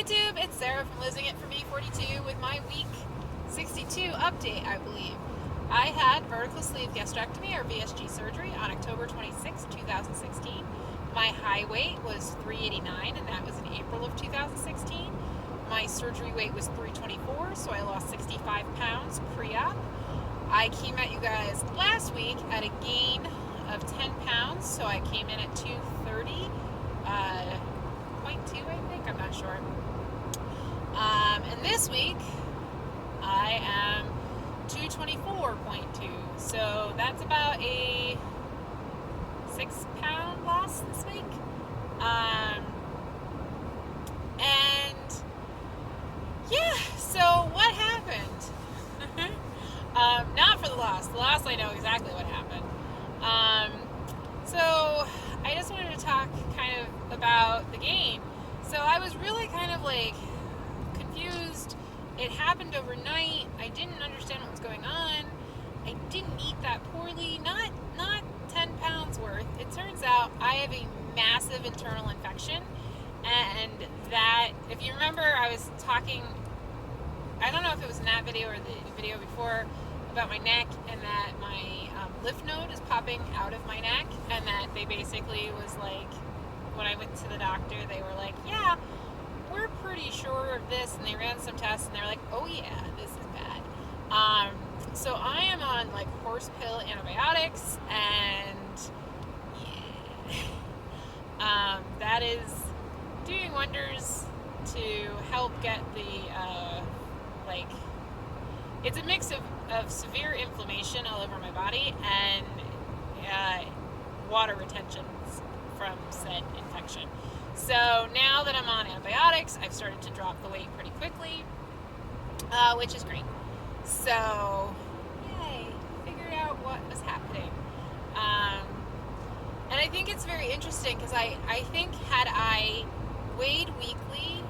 YouTube, it's Sarah from Losing It for Me42 with my week 62 update, I believe. I had vertical sleeve gastrectomy or VSG surgery on October 26, 2016. My high weight was 389 and that was in April of 2016. My surgery weight was 324, so I lost 65 pounds pre-op. I came at you guys last week at a gain of 10 pounds, so I came in at 230.2, I think, I'm not sure. And this week, I am 224.2, so that's about a 6-pound loss this week. And yeah, so what happened? Not for the loss. The loss, I know exactly what happened. So I just wanted to talk kind of about the gain. So I was really kind of like confused. It happened overnight. I didn't understand what was going on. I didn't eat that poorly. Not 10 pounds worth. It turns out I have a massive internal infection, and that, if you remember, I was talking, I don't know if it was in that video or the video before, about my neck, and that my lymph node is popping out of my neck, and that they basically was like, when I went to the doctor, they were like, yeah, we're pretty sure of this, and they ran some tests, and they're like, oh yeah, this is bad. So I am on like horse pill antibiotics, and yeah, that is doing wonders to help get the like, it's a mix of severe inflammation all over my body and water retention from said infection. So now that I'm on antibiotics, I've started to drop the weight pretty quickly, which is great. So, yay, figured out what was happening. And I think it's very interesting because I think had I weighed weekly,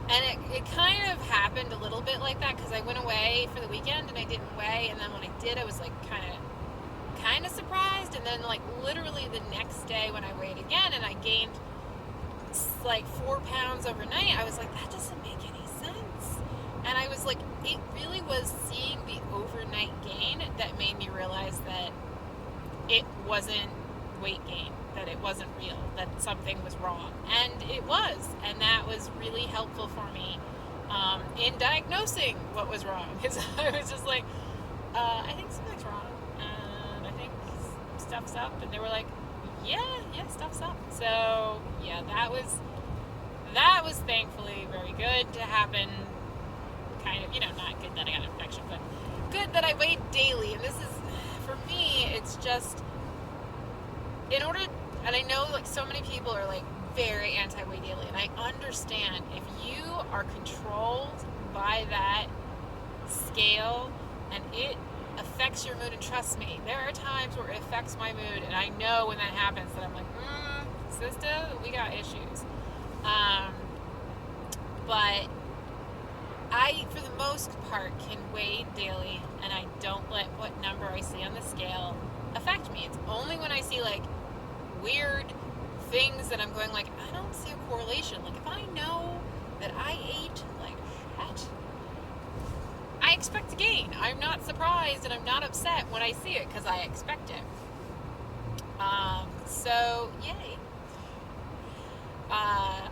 and it kind of happened a little bit like that because I went away for the weekend and I didn't weigh, and then when I did, I was like kind of surprised, and then like literally the next day when I weighed again and I gained like 4 pounds overnight, I was like, that doesn't make any sense. And I was like, it really was seeing the overnight gain that made me realize that it wasn't weight gain, that it wasn't real, that something was wrong. And it was, and that was really helpful for me in diagnosing what was wrong. Because I was just like, I think something's wrong, and I think stuff's up. And they were like, yeah, stuff's up. So yeah, that was thankfully very good to happen. Kind of, not good that I got an infection, but good that I weighed daily. And this is, for me, it's just, in order, and I know like so many people are like very anti-weight daily, and I understand if you are controlled by that scale and it affects your mood, and trust me, there are times where it affects my mood, and I know when that happens that I'm like, sister, we got issues. But I, for the most part, can weigh daily, and I don't let what number I see on the scale affect me. It's only when I see like weird things that I'm going like, I don't see a correlation. Like if I know that I ate like shit, I expect to gain. I'm not surprised and I'm not upset when I see it because I expect it. So yay.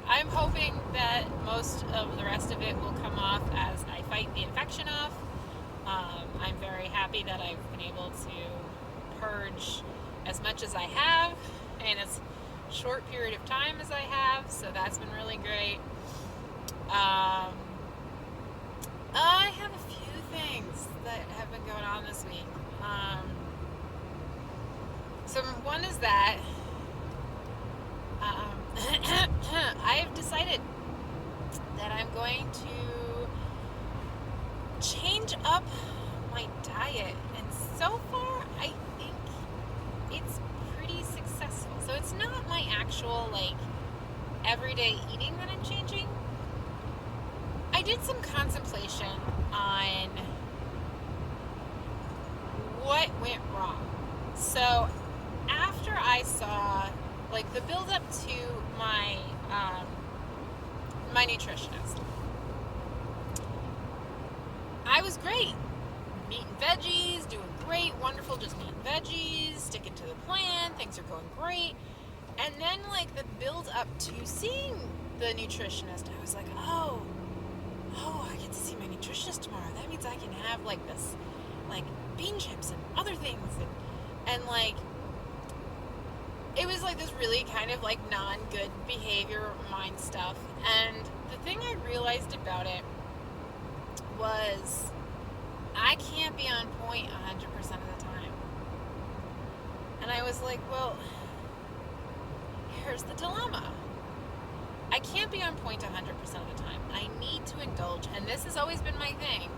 I'm hoping that most of the rest of it will come off as I fight the infection off. I'm very happy that I've been able to purge as much as I have in as short period of time as I have, so that's been really great. I have a few things that have been going on this week. So one is that I've decided that I'm going to change up my diet, and so far I think it's pretty successful. So it's not my actual like everyday eating that I'm changing. I did some contemplation on what went wrong. So after I saw like the build up to my my nutritionist. I was great. Meat and veggies, doing great, wonderful, just meat and veggies, sticking to the plan, things are going great. And then, like, the build up to seeing the nutritionist, I was like, oh, I get to see my nutritionist tomorrow. That means I can have, like, this, like, bean chips and other things. And like, it was, like, this really kind of, like, non-good behavior mind stuff. And the thing I realized about it was I can't be on point 100% of the time. And I was like, well, here's the dilemma. I can't be on point 100% of the time. I need to indulge, and this has always been my thing.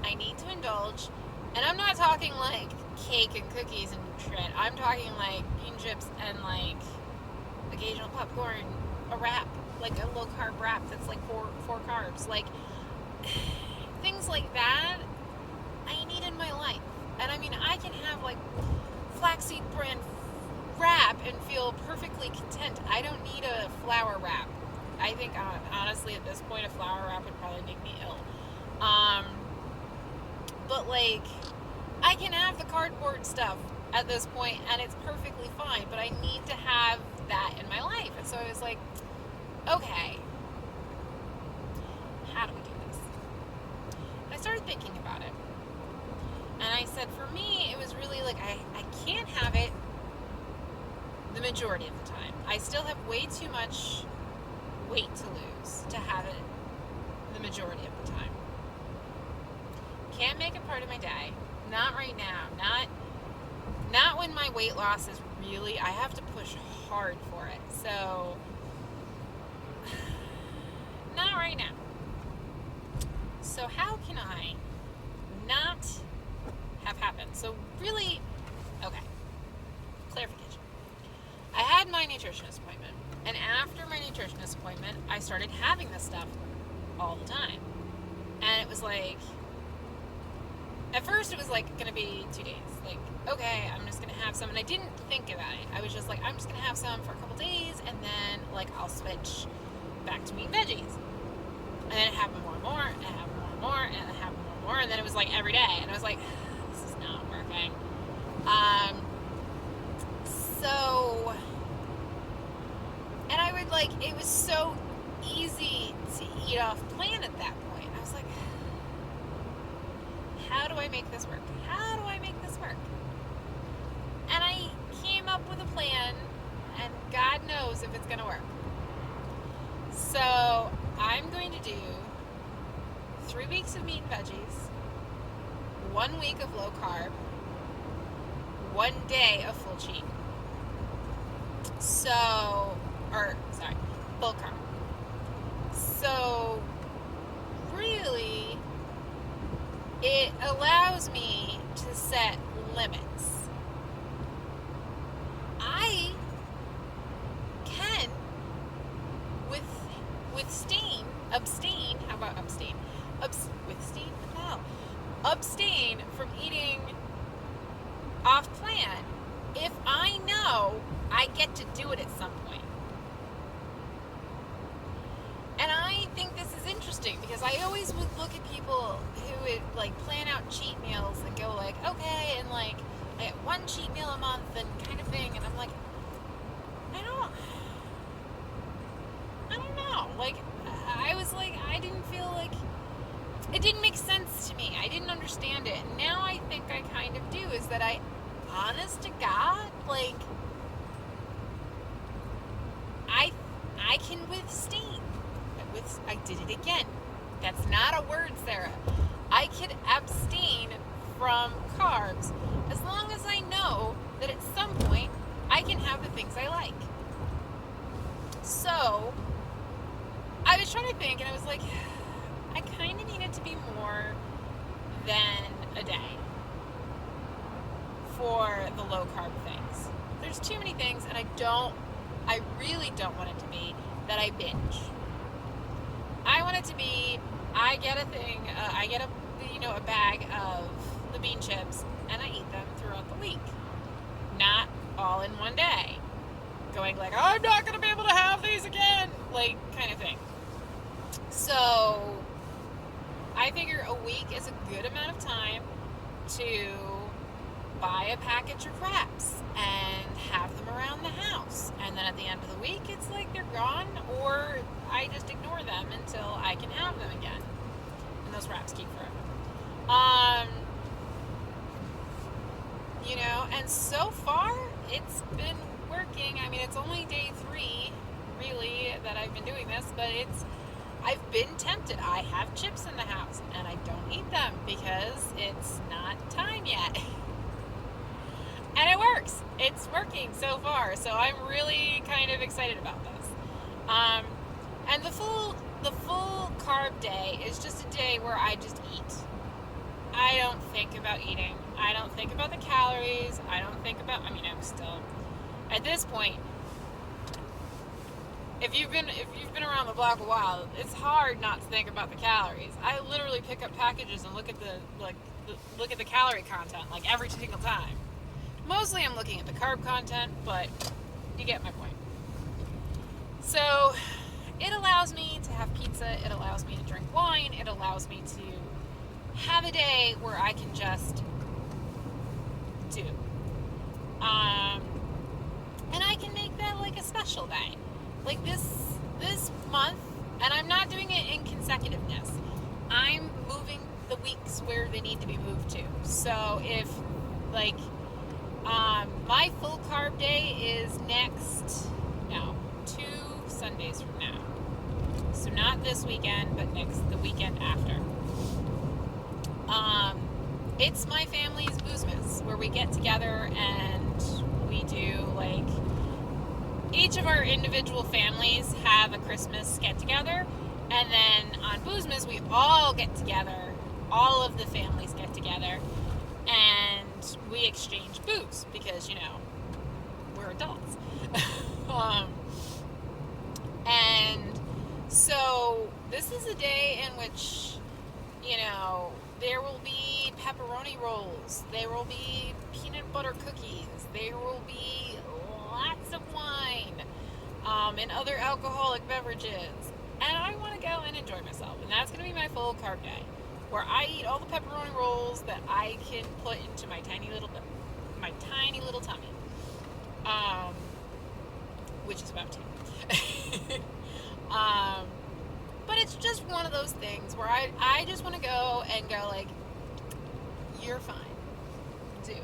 I need to indulge, and I'm not talking like cake and cookies and shit. I'm talking like bean chips and like occasional popcorn, a wrap, like a low carb wrap that's like four carbs, like things like that. I need in my life, and I mean I can have like flaxseed bran wrap and feel perfectly content. I don't need a flour wrap. I think honestly at this point a flour wrap would probably make me ill. But like I can have the cardboard stuff at this point and it's perfectly fine, but I need to have that in my life. And so I was like, okay, how do we do this? And I started thinking about it. And I said for me it was really like I can't have it the majority of the time. I still have way too much weight to lose to have it the majority of the time. Can't make it part of my day. Not right now. Not when my weight loss is really, I have to push hard for it. So, not right now. So how can I not have happen? So really, okay, clarification. I had my nutritionist appointment, and after my nutritionist appointment, I started having this stuff all the time. And it was like, at first it was like going to be 2 days. Like, okay, I'm just going to have some. And I didn't think about it. I was just like, I'm just going to have some for a couple days, and then like I'll switch back to meat and veggies. And then it happened more and more, and it happened more and more, and it happened more and more, and then it was like every day. And I was like, this is not working. So, and I would like, it was so easy to eat off plan at that point. I was like, how do I make this work? How do I make this work? And I came up with a plan, and God knows if it's going to work. So I'm going to do 3 weeks of meat and veggies, 1 week of low carb, 1 day of full cheat. Full carb. So really, it allows me to set limits. I can abstain from eating off plan if I know I get to do it at some point. And I think this is interesting because I always would look at people who would like plan out cheat meals and go like, okay, and like I get 1 cheat meal a month and kind of thing, and I'm like, I don't know. Like, I was like, I didn't feel like, it didn't make sense to me. I didn't understand it. And now I think I kind of do, is that honest to God, like, I can withstand. I did it again. That's not a word, Sarah. I could abstain from carbs as long as I know that at some point I can have the things I like. So I was trying to think, and I was like, I kind of need it to be more than a day for the low carb things. There's too many things, and I really don't want it to be that I binge. I want it to be, I get a bag of the bean chips, and I eat them throughout the week. Not all in one day. Going like, I'm not going to be able to have these again, like, kind of thing. So I figure a week is a good amount of time to buy a package of wraps and have them around the house. And then at the end of the week, it's like they're gone, or I just ignore them until I can have them again. And those wraps keep forever. And so far, it's been working. I mean, it's only day 3, really, that I've been doing this, but I've been tempted. I have chips in the house, and I don't eat them because it's not time yet. And it works. It's working so far, so I'm really kind of excited about this. And the full carb day is just a day where I just eat. I don't think about eating. I don't think about the calories. I don't think about, I'm still, at this point, if you've been around the block a while, it's hard not to think about the calories. I literally pick up packages and look at the calorie content like every single time. Mostly I'm looking at the carb content, but you get my point. So it allows me to have pizza, it allows me to drink wine, it allows me to have a day where I can just do. And I can make that like a special day. Like this month, and I'm not doing it in consecutiveness. I'm moving the weeks where they need to be moved to. So if my full carb day is 2 Sundays from now. So not this weekend, but the weekend after. It's my family's Boozmas, where we get together and we do each of our individual families have a Christmas get together, and then on Boozmas we all get together, all of the families get together, and we exchange booze because we're adults. And so this is a day in which there will be pepperoni rolls, there will be peanut butter cookies, there will be lots of wine, and other alcoholic beverages, and I want to go and enjoy myself. And that's going to be my full carb day, where I eat all the pepperoni rolls that I can put into my tiny little tummy, which is about 2. But it's just one of those things where I just want to go and go you're fine, do.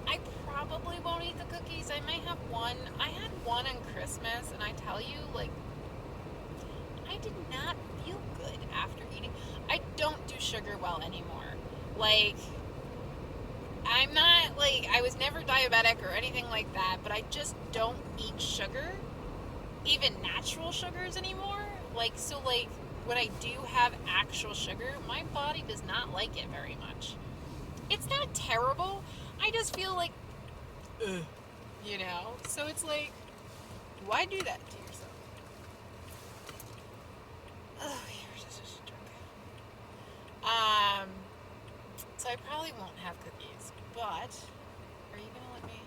I probably won't eat the cookies. I might have one. I had one on Christmas, and I tell you, I did not feel good after eating. I don't do sugar well anymore. I'm not, I was never diabetic or anything like that, but I just don't eat sugar, even natural sugars anymore. When I do have actual sugar, my body does not like it very much. It's not terrible. I just feel ugh, So it's why do that to yourself? Oh, you're just a drunk. So I probably won't have cookies, but are you gonna let me?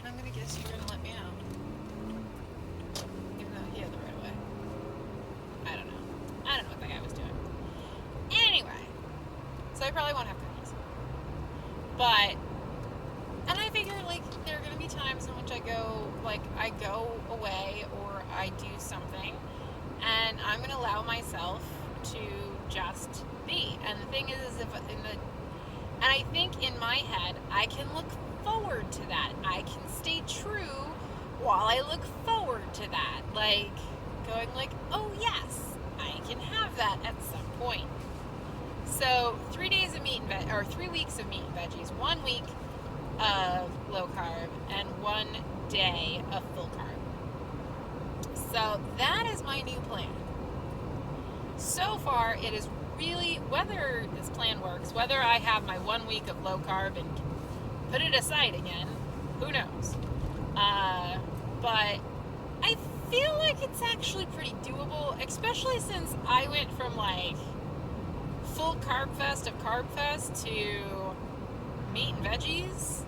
I'm gonna guess you're gonna let me out. Even though he had the right of way. I don't know what that guy was doing. Anyway, so I probably won't have cookies. And I figure there are gonna be times in which I go away or I do something, and I'm gonna allow myself to just be. And the thing is and I think in my head I can look forward to that. I can stay true while I look forward to that. Going oh yes, I can have that at some point. So 3 days of meat and or 3 weeks of meat and veggies, 1 week of low carb, and 1 day of full carb. So that is my new plan. So far, it is really, whether this plan works, whether I have my 1 week of low carb and put it aside again, who knows? But I feel like it's actually pretty doable, especially since I went from full carb fest of carb fest to meat and veggies.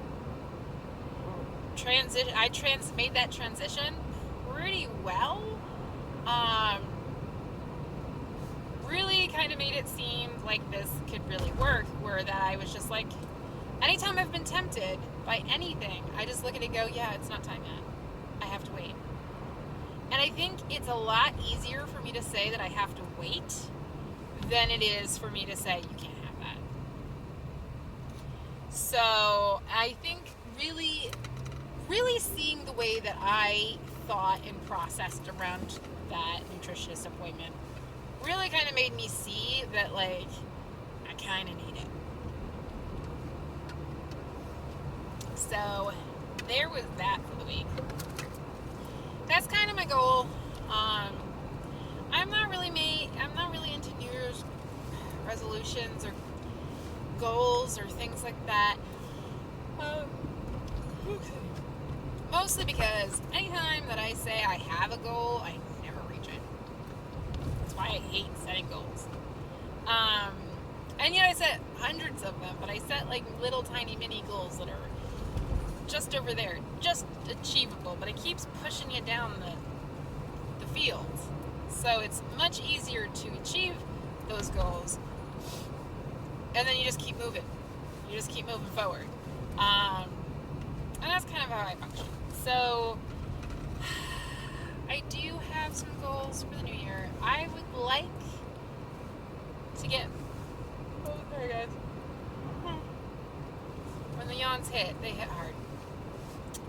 I made that transition pretty well. made it seem like this could really work, where that I was just like, anytime I've been tempted by anything, I just look at it and go, yeah, it's not time yet. I have to wait. And I think it's a lot easier for me to say that I have to wait than it is for me to say you can't have that. So I think really seeing the way that I thought and processed around that nutritionist appointment really kind of made me see that, like, I kind of need it. So there was that for the week. That's kind of my goal. I'm not really into New Year's resolutions or goals or things like that. Mostly because anytime that I say I have a goal, I never reach it. That's why I hate setting goals. And yet I set hundreds of them, but I set like little tiny mini goals that are just over there, just achievable, but it keeps pushing you down the field. So it's much easier to achieve those goals, and then you just keep moving. You just keep moving forward. And that's kind of how I function. So I do have some goals for the new year. I would like to get... Oh, sorry guys. When the yawns hit, they hit hard.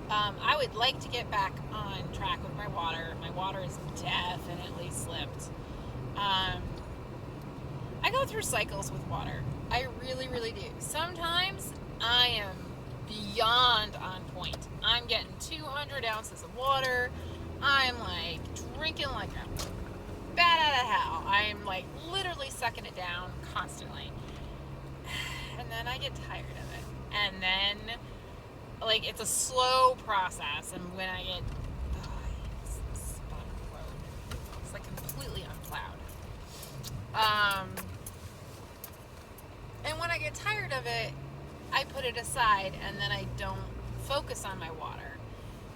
I would like to get back on track with my water. My water is definitely slipped. I go through cycles with water. I really, really do. Sometimes I am beyond on point. I'm getting 200 ounces of water. I'm like drinking like a bat out of hell. I'm like literally sucking it down constantly. And then I get tired of it. And then, like, it's a slow process. And when I get, it's a spot on the road. It's like completely unplowed. And when I get tired of it, I put it aside and then I don't focus on my water.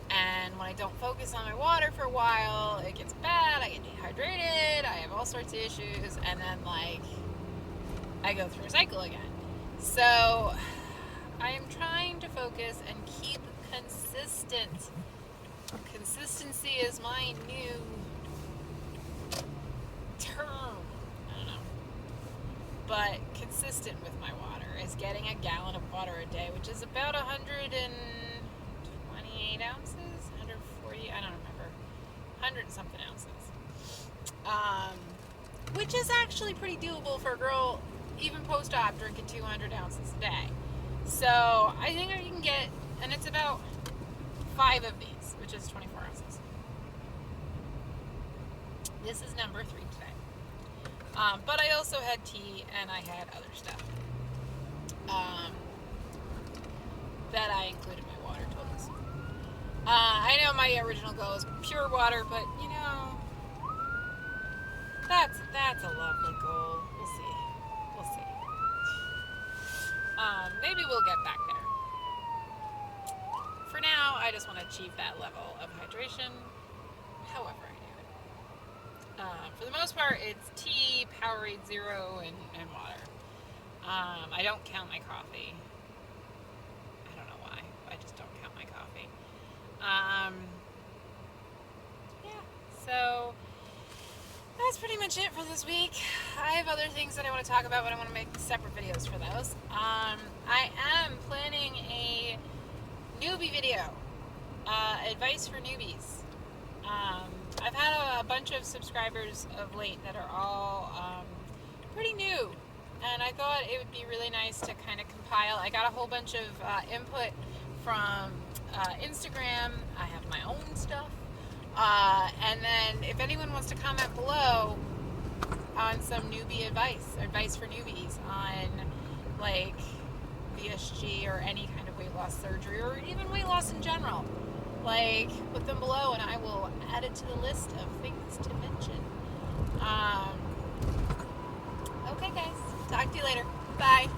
And when I don't focus on my water for a while, it gets bad, I get dehydrated, I have all sorts of issues, and then, like, I go through a cycle again. So I am trying to focus and keep consistent. Consistency is my new term. I don't know. But consistent with my water is getting a gallon of water a day, which is about 128 ounces, 140, I don't remember, 100 and something ounces. Which is actually pretty doable for a girl, even post-op, drinking 200 ounces a day. So I think I can get, and it's about 5 of these, which is 24 ounces. This is number 3 today. But I also had tea and I had other stuff that I included in my water totals. I know my original goal is pure water, but you know, that's a lovely goal. We'll see. Maybe we'll get back there. For now, I just want to achieve that level of hydration, however I do it. For the most part, it's tea, Powerade Zero, and water. I don't count my coffee. I don't know why. I just don't count my coffee. Yeah, so that's pretty much it for this week. I have other things that I want to talk about, but I want to make separate videos for those. I am planning a newbie video. Advice for newbies. I've had a bunch of subscribers of late that are all pretty new, and I thought it would be really nice to kind of compile. I got a whole bunch of input from Instagram. I have my own stuff. And then if anyone wants to comment below on some newbie advice for newbies on, like, VSG or any kind of weight loss surgery or even weight loss in general, like, put them below and I will add it to the list of things to mention. Okay guys, talk to you later. Bye.